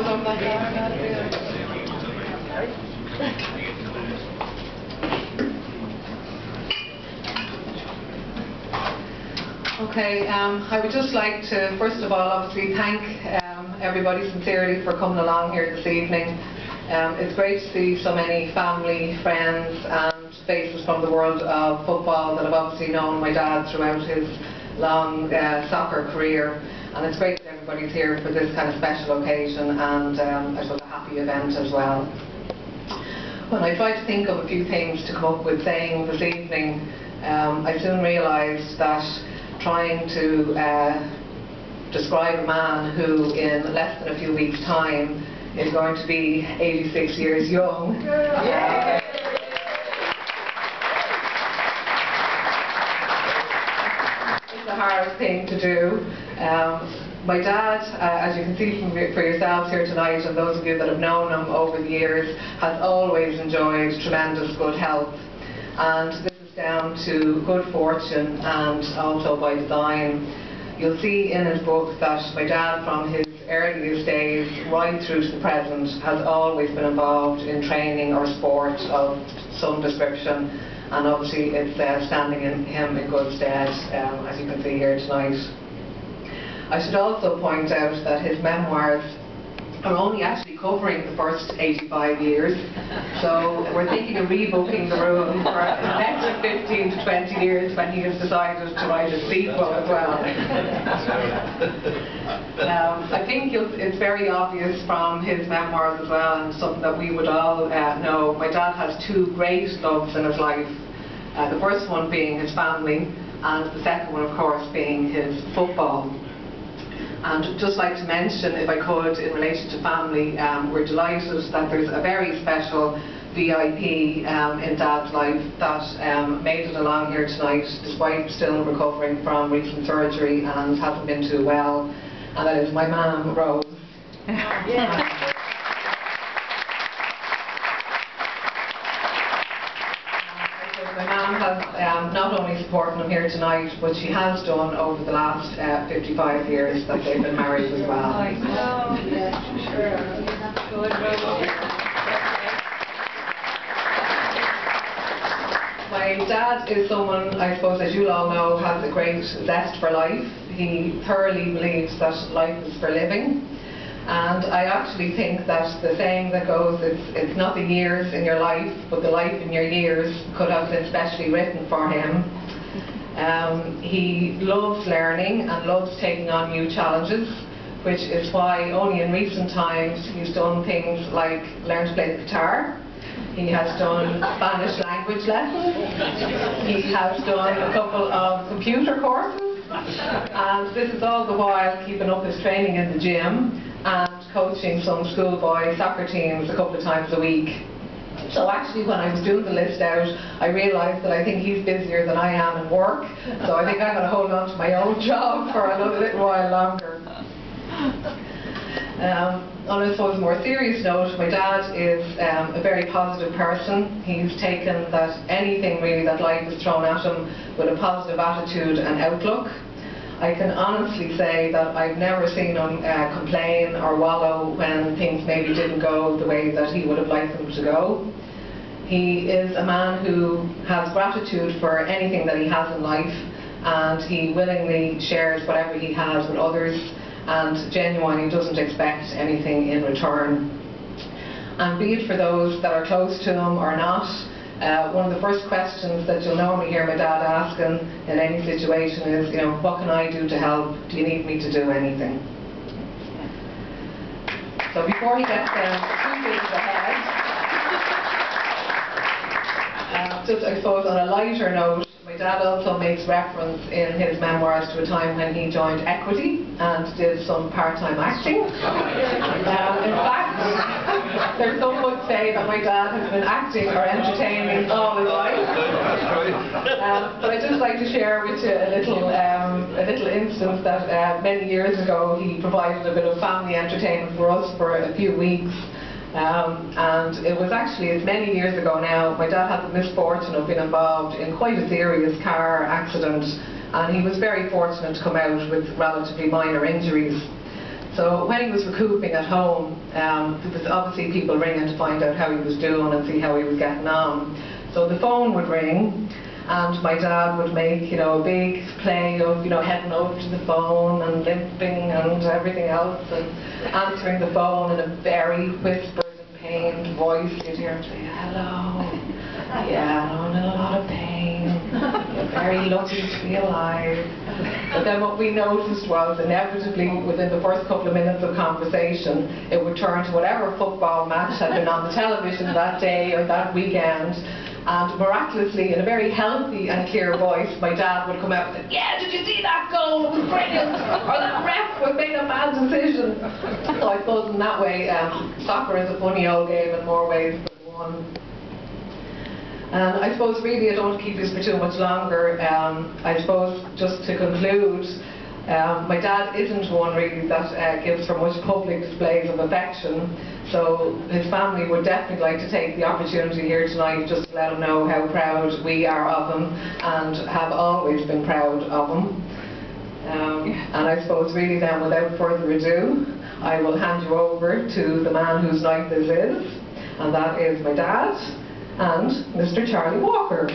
Okay, I would just like to, first of all, obviously thank everybody sincerely for coming along here this evening. It's great to see so many family, friends and faces from the world of football that have obviously known my dad throughout his long soccer career, and it's great that everybody's here for this kind of special occasion and I suppose a happy event as well. When I tried to think of a few things to come up with saying this evening, I soon realised that trying to describe a man who in less than a few weeks' time is going to be 86 years young is a hard thing to do. My dad, as you can see for yourselves here tonight, and those of you that have known him over the years, has always enjoyed tremendous good health, and this is down to good fortune and also by design. You'll see in his book that my dad, from his earliest days right through to the present, has always been involved in training or sport of some description, and obviously it's standing him in good stead, as you can see here tonight. I should also point out that his memoirs are only actually covering the first 85 years, so we're thinking of rebooking the room for the next 15 to 20 years when he has decided to write a sequel as well. I think it's very obvious from his memoirs as well, and something that we would all know. My dad has two great loves in his life, the first one being his family, and the second one of course being his football. And just like to mention, if I could, in relation to family, we're delighted that there's a very special VIP in Dad's life that made it along here tonight despite still recovering from recent surgery and hasn't been too well, and that is my mum, Rose. My mum has not only supported him here tonight, but she has done over the last 55 years that they've been married as well. My dad is someone, I suppose, as you all know, has a great zest for life. He thoroughly believes that life is for living. And I actually think that the saying that goes, it's not the years in your life, but the life in your years, could have been specially written for him. He loves learning and loves taking on new challenges, which is why only in recent times he's done things like learn to play the guitar. He has done Spanish language lessons. He has done a couple of computer courses. And this is all the while keeping up his training in the gym and coaching some schoolboy soccer teams a couple of times a week. So actually, when I was doing the list out, I realised that I think he's busier than I am in work, so I think I'm going to hold on to my own job for another little while longer. On I suppose a more serious note, my dad is a very positive person. He's taken that anything really that life has thrown at him with a positive attitude and outlook. I can honestly say that I've never seen him complain or wallow when things maybe didn't go the way that he would have liked them to go. He is a man who has gratitude for anything that he has in life, and he willingly shares whatever he has with others and genuinely doesn't expect anything in return. And be it for those that are close to him or not, one of the first questions that you'll normally hear my dad asking in any situation is, you know, what can I do to help? Do you need me to do anything? So before he gets too big ahead, just I suppose on a lighter note, my dad also makes reference in his memoirs to a time when he joined Equity and did some part-time acting. In fact, there's some would say that my dad has been acting or entertaining all his life. But I'd just like to share with you a little instance that many years ago he provided a bit of family entertainment for us for a few weeks. And it was actually, it's many years ago now, my dad had the misfortune of being involved in quite a serious car accident, and he was very fortunate to come out with relatively minor injuries. So But when he was recouping at home, there was obviously people ringing to find out how he was doing and see how he was getting on. So the phone would ring, and my dad would make, a big play of, heading over to the phone and limping and everything else, and answering the phone in a very whispered and pained voice. You'd hear him say, "Hello, yeah, I'm in a lot of pain. You're very lucky to be alive." But then what we noticed was, inevitably, within the first couple of minutes of conversation, it would turn to whatever football match had been on the television that day or that weekend. And miraculously, in a very healthy and clear voice, my dad would come out and say, "Yeah, did you see that goal? It was brilliant." Or "That ref was made a bad decision." So I suppose in that way, soccer is a funny old game in more ways than one. And I suppose really I don't want to keep this for too much longer. I suppose just to conclude, my dad isn't one really that gives for much public displays of affection, so his family would definitely like to take the opportunity here tonight just to let him know how proud we are of him and have always been proud of him. And I suppose really then, without further ado, I will hand you over to the man whose night this is, and that is my dad and Mr. Charlie Walker.